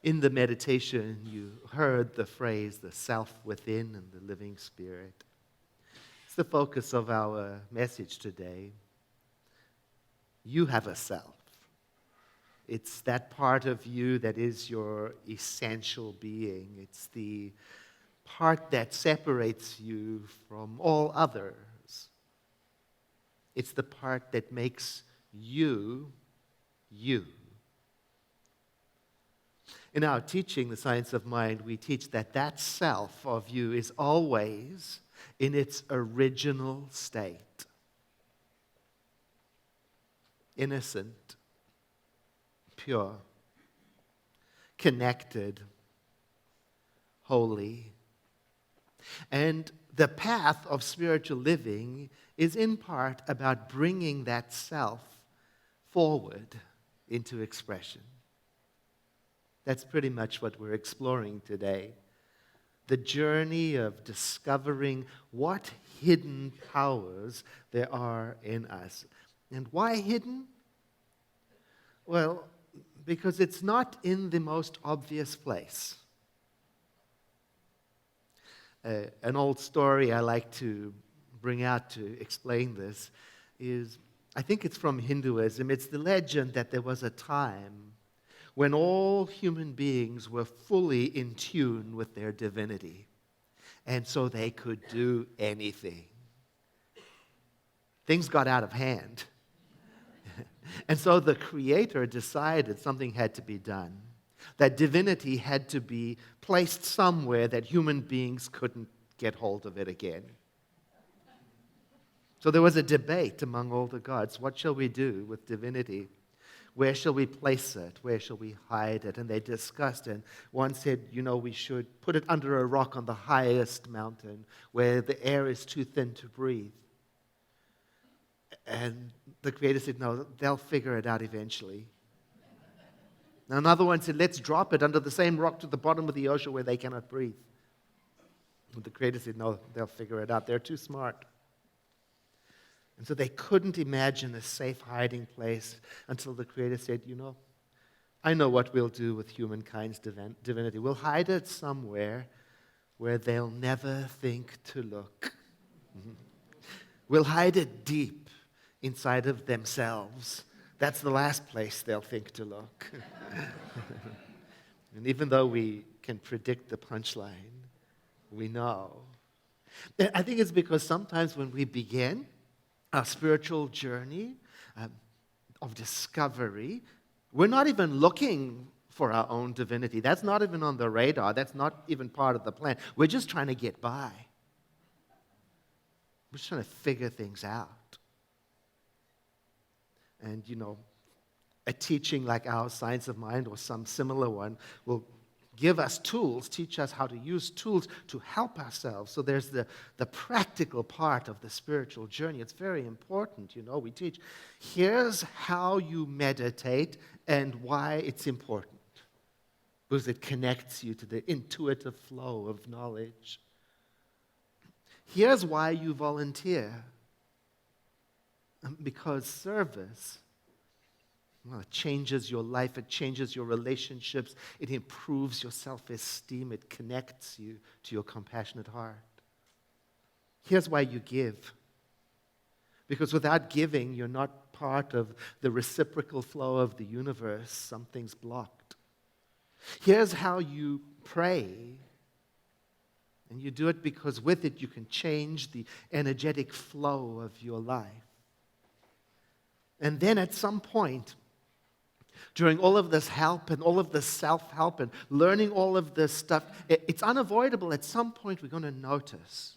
In the meditation, you heard the phrase, the self within and the living spirit. It's the focus of our message today. You have a self. It's that part of you that is your essential being. It's the part that separates you from all others. It's the part that makes you, you. In our teaching, The Science of Mind, we teach that that self of you is always in its original state. Innocent, pure, connected, holy. And the path of spiritual living is in part about bringing that self forward into expression. That's pretty much what we're exploring today. The journey of discovering what hidden powers there are in us. And why hidden? Well, because it's not in the most obvious place. An old story I like to bring out to explain this is, I think it's from Hinduism. It's the legend that there was a time when all human beings were fully in tune with their divinity, and so they could do anything. Things got out of hand. And so the Creator decided something had to be done. That divinity had to be placed somewhere that human beings couldn't get hold of it again. So there was a debate among all the gods. What shall we do with divinity? Where shall we place it? Where shall we hide it? And they discussed, and one said, we should put it under a rock on the highest mountain where the air is too thin to breathe. And the Creator said, no, they'll figure it out eventually. Now another one said, let's drop it under the same rock to the bottom of the ocean where they cannot breathe. And the Creator said, no, they'll figure it out. They're too smart. And so they couldn't imagine a safe hiding place until the Creator said, I know what we'll do with humankind's divinity. We'll hide it somewhere where they'll never think to look. We'll hide it deep inside of themselves. That's the last place they'll think to look. And even though we can predict the punchline, we know. I think it's because sometimes when we begin our spiritual journey of discovery, we're not even looking for our own divinity. That's not even on the radar. That's not even part of the plan. We're just trying to get by. We're just trying to figure things out. And, a teaching like our Science of Mind or some similar one will give us tools, teach us how to use tools to help ourselves. So there's the practical part of the spiritual journey. It's very important, we teach. Here's how you meditate and why it's important. Because it connects you to the intuitive flow of knowledge. Here's why you volunteer. Because service, it changes your life, it changes your relationships, it improves your self-esteem, it connects you to your compassionate heart. Here's why you give. Because without giving, you're not part of the reciprocal flow of the universe. Something's blocked. Here's how you pray. And you do it because with it you can change the energetic flow of your life. And then at some point, during all of this help and all of this self-help and learning all of this stuff, it's unavoidable. At some point, we're going to notice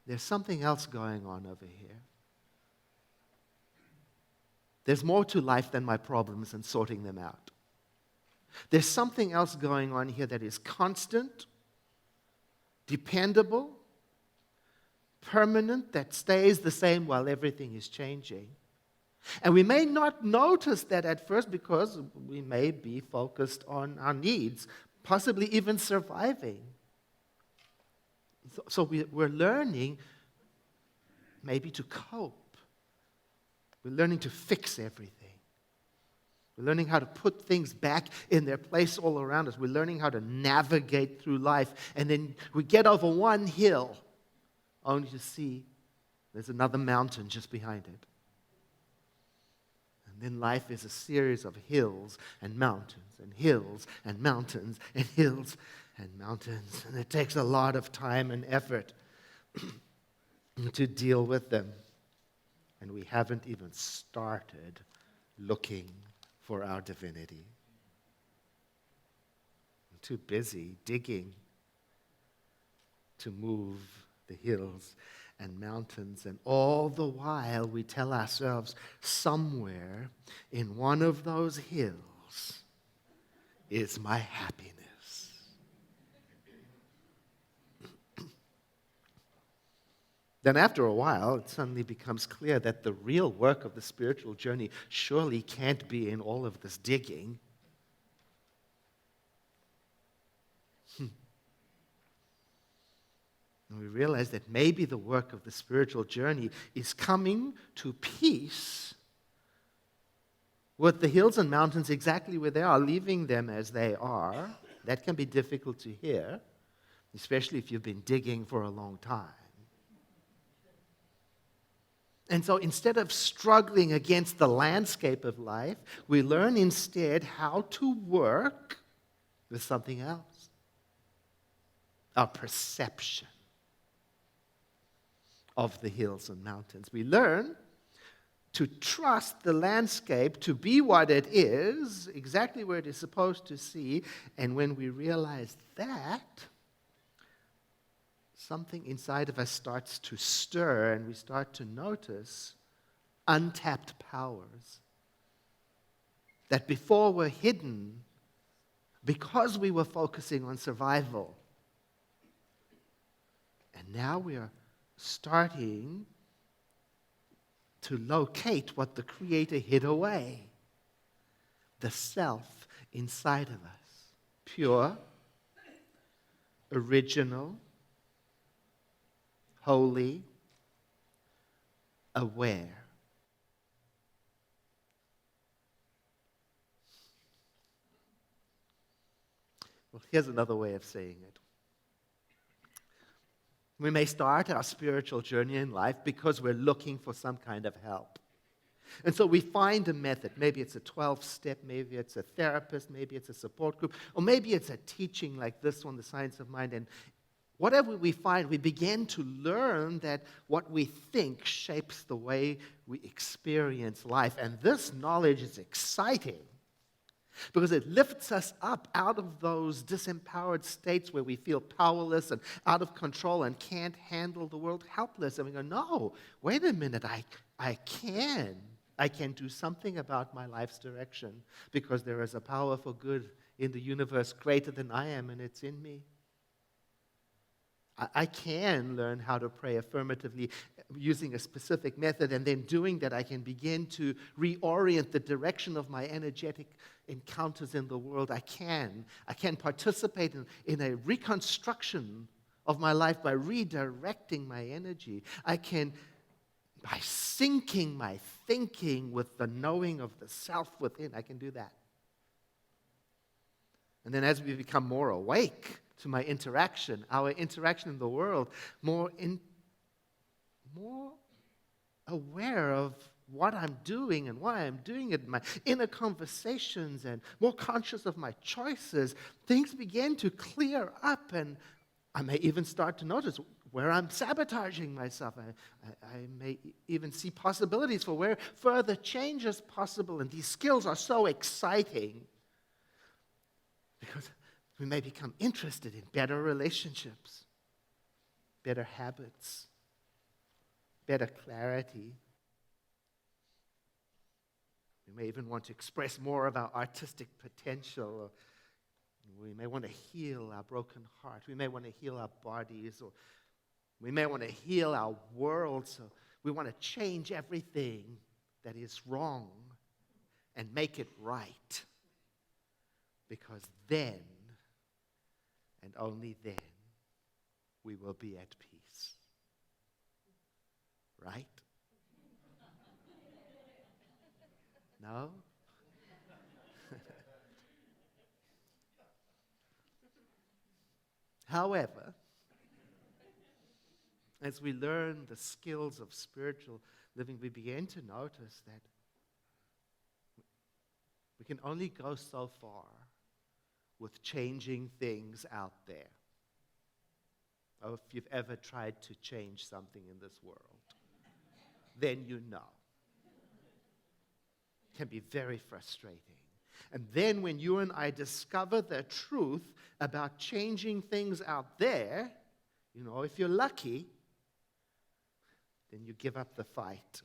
there's something else going on over here. There's more to life than my problems and sorting them out. There's something else going on here that is constant, dependable, permanent, that stays the same while everything is changing. And we may not notice that at first because we may be focused on our needs, possibly even surviving. So we're learning maybe to cope. We're learning to fix everything. We're learning how to put things back in their place all around us. We're learning how to navigate through life. And then we get over one hill, only to see there's another mountain just behind it. And then life is a series of hills and mountains and hills and mountains and hills and mountains. And it takes a lot of time and effort to deal with them. And we haven't even started looking for our divinity. I'm too busy digging to move the hills and mountains, and all the while we tell ourselves somewhere in one of those hills is my happiness. Then after a while, it suddenly becomes clear that the real work of the spiritual journey surely can't be in all of this digging. And we realize that maybe the work of the spiritual journey is coming to peace with the hills and mountains exactly where they are, leaving them as they are. That can be difficult to hear, especially if you've been digging for a long time. And so instead of struggling against the landscape of life, we learn instead how to work with something else. Our perception of the hills and mountains. We learn to trust the landscape to be what it is, exactly where it is supposed to see. And when we realize that, something inside of us starts to stir, and we start to notice untapped powers that before were hidden because we were focusing on survival. And now we are starting to locate what the Creator hid away, the self inside of us, pure, original, holy, aware. Well, here's another way of saying it. We may start our spiritual journey in life because we're looking for some kind of help. And so we find a method. Maybe it's a 12-step, maybe it's a therapist, maybe it's a support group, or maybe it's a teaching like this one, The Science of Mind. And whatever we find, we begin to learn that what we think shapes the way we experience life. And this knowledge is exciting because it lifts us up out of those disempowered states where we feel powerless and out of control and can't handle the world, helpless. And we go, no, wait a minute, I can. I can do something about my life's direction because there is a powerful good in the universe greater than I am, and it's in me. I can learn how to pray affirmatively using a specific method, and then doing that I can begin to reorient the direction of my energetic encounters in the world. I can participate in a reconstruction of my life by redirecting my energy. I can, by syncing my thinking with the knowing of the self within, I can do that. And then as we become more awake to my interaction, our interaction in the world, more aware of what I'm doing and why I'm doing it, my inner conversations, and more conscious of my choices, things begin to clear up, and I may even start to notice where I'm sabotaging myself. I may even see possibilities for where further change is possible, and these skills are so exciting because we may become interested in better relationships, better habits, better clarity. We may even want to express more of our artistic potential. Or we may want to heal our broken heart. We may want to heal our bodies, or we may want to heal our world. So we want to change everything that is wrong and make it right. Because then, and only then, we will be at peace. Right? No? However, as we learn the skills of spiritual living, we begin to notice that we can only go so far with changing things out there. Oh, if you've ever tried to change something in this world, then you know. It can be very frustrating. And then when you and I discover the truth about changing things out there, if you're lucky, then you give up the fight,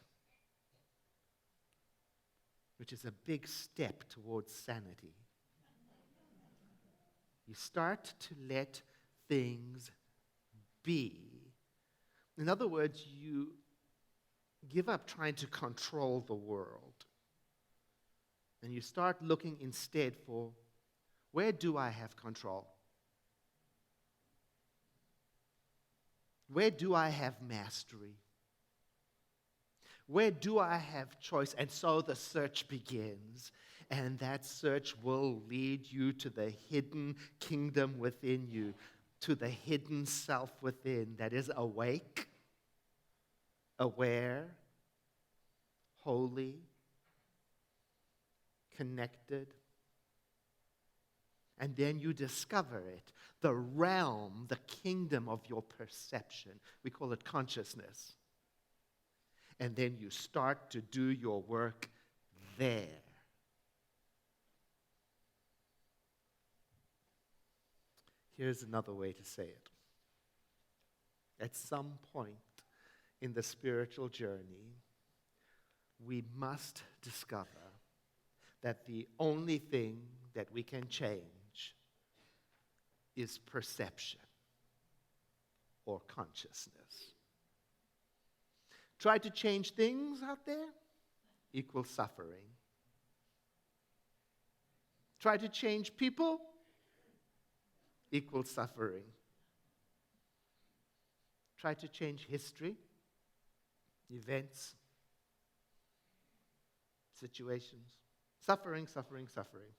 which is a big step towards sanity. You start to let things be. In other words, you give up trying to control the world. And you start looking instead for, where do I have control? Where do I have mastery? Where do I have choice? And so the search begins. And that search will lead you to the hidden kingdom within you, to the hidden self within that is awake, aware, holy, connected. And then you discover it, the realm, the kingdom of your perception. We call it consciousness. And then you start to do your work there. Here's another way to say it. At some point in the spiritual journey, we must discover that the only thing that we can change is perception or consciousness. Try to change things out there equals suffering. Try to change people equals suffering. Try to change history, events, situations. Suffering, suffering, suffering.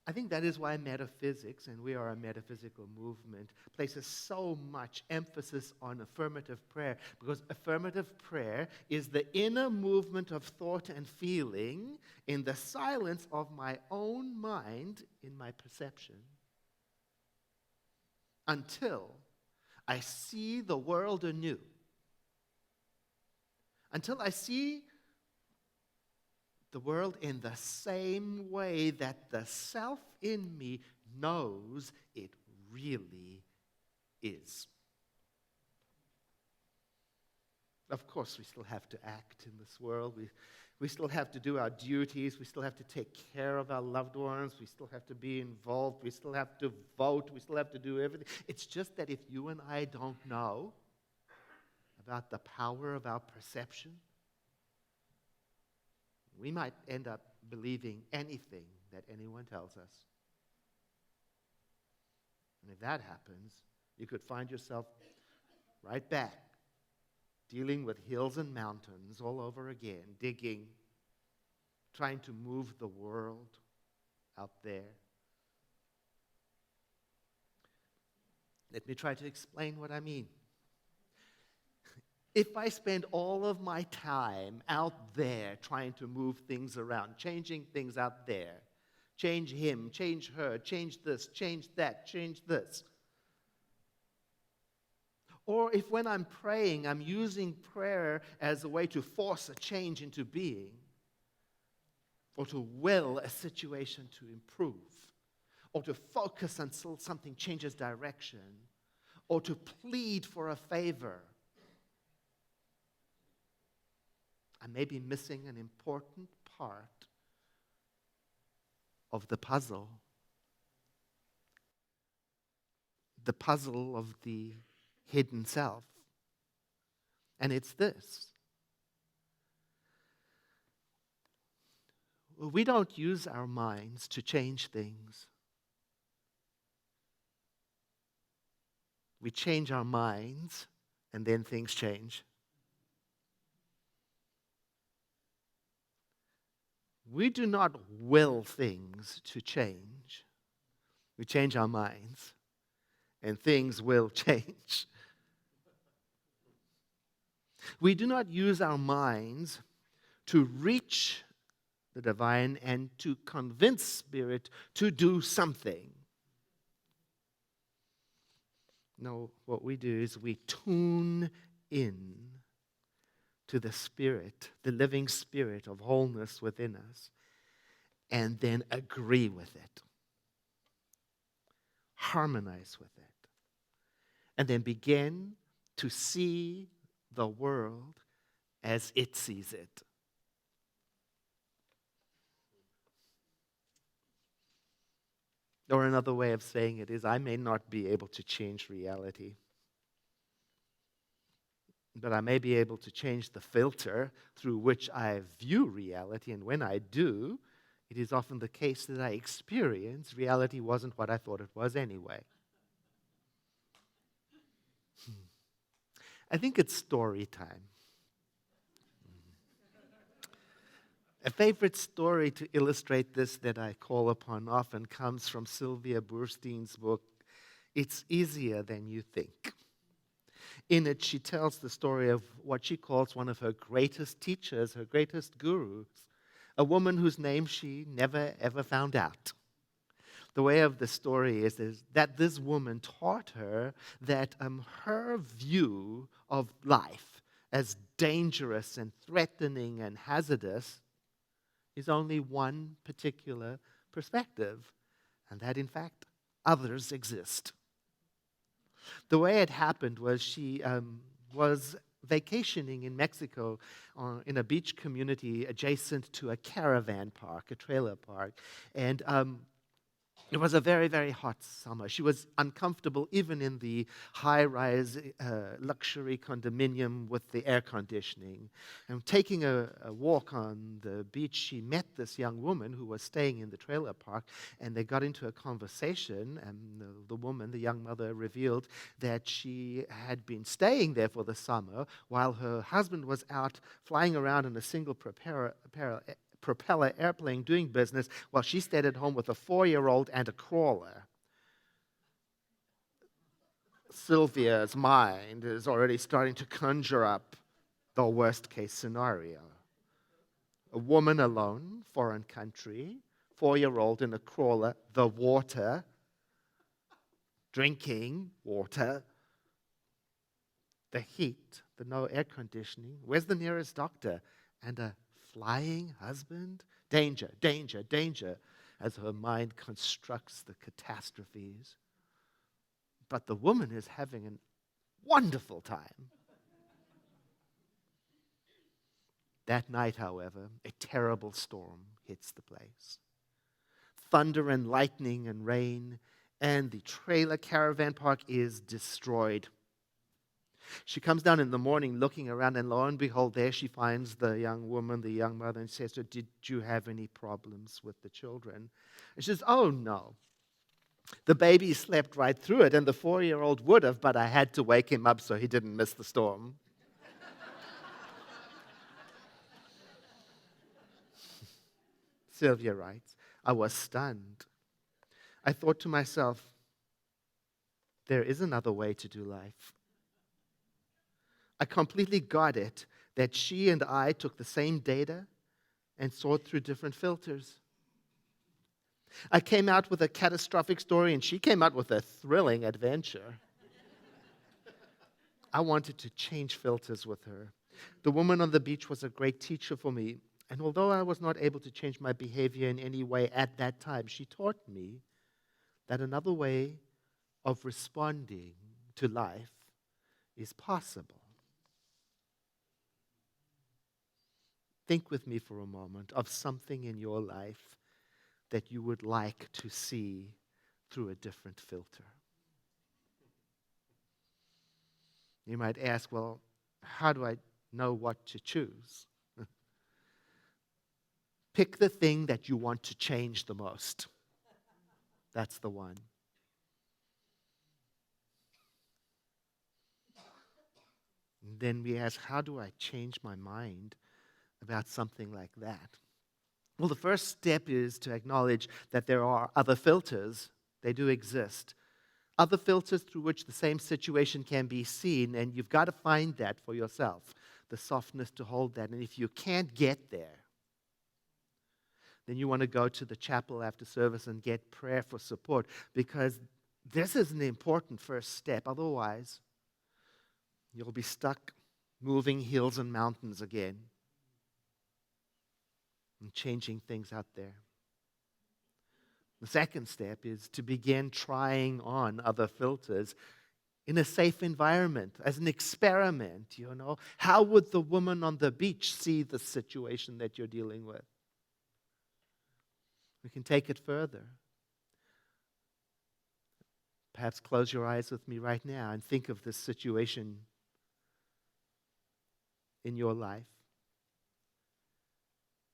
I think that is why metaphysics, and we are a metaphysical movement, places so much emphasis on affirmative prayer, because affirmative prayer is the inner movement of thought and feeling in the silence of my own mind, in my perception, until I see the world anew, until I see the world in the same way that the self in me knows it really is. Of course, we still have to act in this world. We still have to do our duties. We still have to take care of our loved ones. We still have to be involved. We still have to vote. We still have to do everything. It's just that if you and I don't know about the power of our perception, we might end up believing anything that anyone tells us. And if that happens, you could find yourself right back dealing with hills and mountains all over again, digging, trying to move the world out there. Let me try to explain what I mean. If I spend all of my time out there trying to move things around, changing things out there, change him, change her, change this, change that, change this. Or if when I'm praying, I'm using prayer as a way to force a change into being, or to will a situation to improve, or to focus until something changes direction, or to plead for a favor, I may be missing an important part of the puzzle of the hidden self. And it's this. We don't use our minds to change things. We change our minds, and then things change. We do not will things to change. We change our minds, and things will change. We do not use our minds to reach the divine and to convince Spirit to do something. No, what we do is we tune in to the Spirit, the living Spirit of wholeness within us, and then agree with it, harmonize with it, and then begin to see the world as it sees it. Or another way of saying it is, I may not be able to change reality, but I may be able to change the filter through which I view reality. And when I do, it is often the case that I experience reality wasn't what I thought it was anyway. I think it's story time. A favorite story to illustrate this that I call upon often comes from Sylvia Boorstein's book, It's Easier Than You Think. In it, she tells the story of what she calls one of her greatest teachers, her greatest gurus, a woman whose name she never ever found out. The way of the story is that this woman taught her that her view of life as dangerous and threatening and hazardous is only one particular perspective, and that, in fact, others exist. The way it happened was she was vacationing in Mexico in a beach community adjacent to a caravan park, a trailer park, and it was a very, very hot summer. She was uncomfortable even in the high-rise luxury condominium with the air conditioning. And taking a walk on the beach, she met this young woman who was staying in the trailer park, and they got into a conversation, and the woman, the young mother, revealed that she had been staying there for the summer while her husband was out flying around in a single propeller airplane doing business while she stayed at home with a 4-year-old and a crawler. Sylvia's mind is already starting to conjure up the worst case scenario. A woman alone, foreign country, 4-year-old in a crawler, the water, drinking water, the heat, the no air conditioning. Where's the nearest doctor? And a flying husband? Danger, danger, danger, as her mind constructs the catastrophes. But the woman is having a wonderful time. That night, however, a terrible storm hits the place. Thunder and lightning and rain, and the trailer caravan park is destroyed. She comes down in the morning looking around, and lo and behold, there she finds the young woman, the young mother, and says to her, "Did you have any problems with the children?" And she says, "Oh, no. The baby slept right through it, and the 4-year-old would have, but I had to wake him up so he didn't miss the storm." Sylvia writes, "I was stunned. I thought to myself, there is another way to do life. I completely got it that she and I took the same data and saw it through different filters. I came out with a catastrophic story, and she came out with a thrilling adventure. I wanted to change filters with her. The woman on the beach was a great teacher for me, and although I was not able to change my behavior in any way at that time, she taught me that another way of responding to life is possible." Think with me for a moment of something in your life that you would like to see through a different filter. You might ask, well, how do I know what to choose? Pick the thing that you want to change the most. That's the one. And then we ask, how do I change my mind about something like that? Well, the first step is to acknowledge that there are other filters They do exist. Other filters through which the same situation can be seen, and you've got to find that for yourself, the softness to hold that. And if you can't get there, then you want to go to the chapel after service and get prayer for support, because this is an important first step. Otherwise, you'll be stuck moving hills and mountains again and changing things out there. The second step is to begin trying on other filters in a safe environment, as an experiment, How would the woman on the beach see the situation that you're dealing with? We can take it further. Perhaps close your eyes with me right now and think of this situation in your life.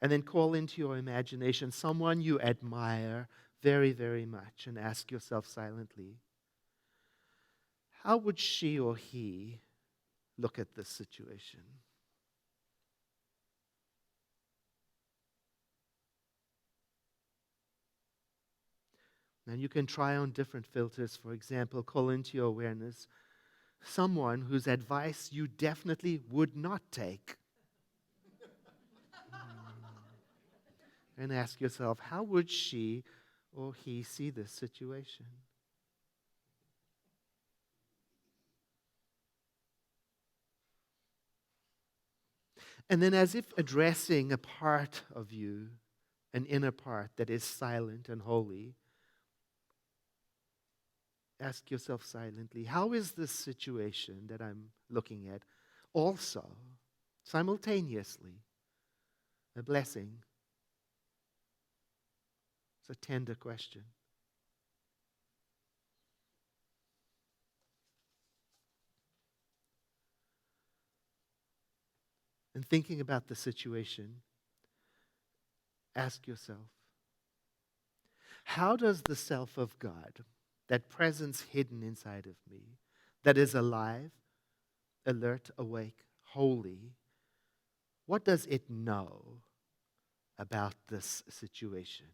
And then call into your imagination someone you admire very, very much and ask yourself silently, how would she or he look at this situation? And you can try on different filters. For example, call into your awareness someone whose advice you definitely would not take. And ask yourself, how would she or he see this situation? And then, as if addressing a part of you, an inner part that is silent and holy, ask yourself silently, how is this situation that I'm looking at also, simultaneously, a blessing? It's a tender question. And thinking about the situation, ask yourself, how does the self of God, that presence hidden inside of me, that is alive, alert, awake, holy, what does it know about this situation?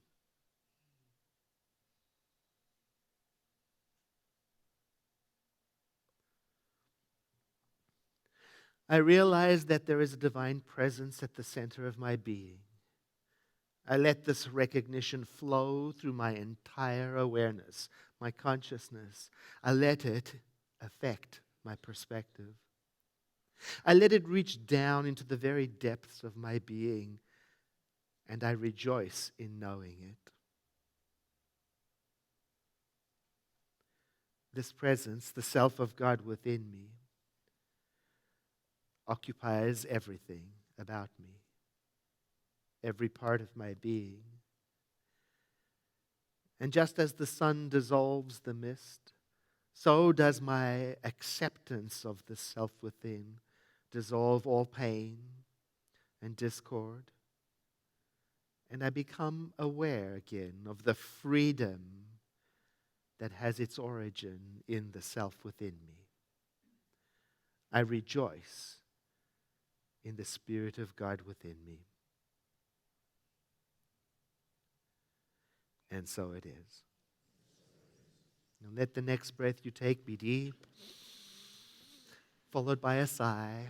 I realize that there is a divine presence at the center of my being. I let this recognition flow through my entire awareness, my consciousness. I let it affect my perspective. I let it reach down into the very depths of my being, and I rejoice in knowing it. This presence, the self of God within me, occupies everything about me, every part of my being. And just as the sun dissolves the mist, so does my acceptance of the self within dissolve all pain and discord. And I become aware again of the freedom that has its origin in the self within me. I rejoice in the Spirit of God within me. And so it is. Now let the next breath you take be deep, followed by a sigh.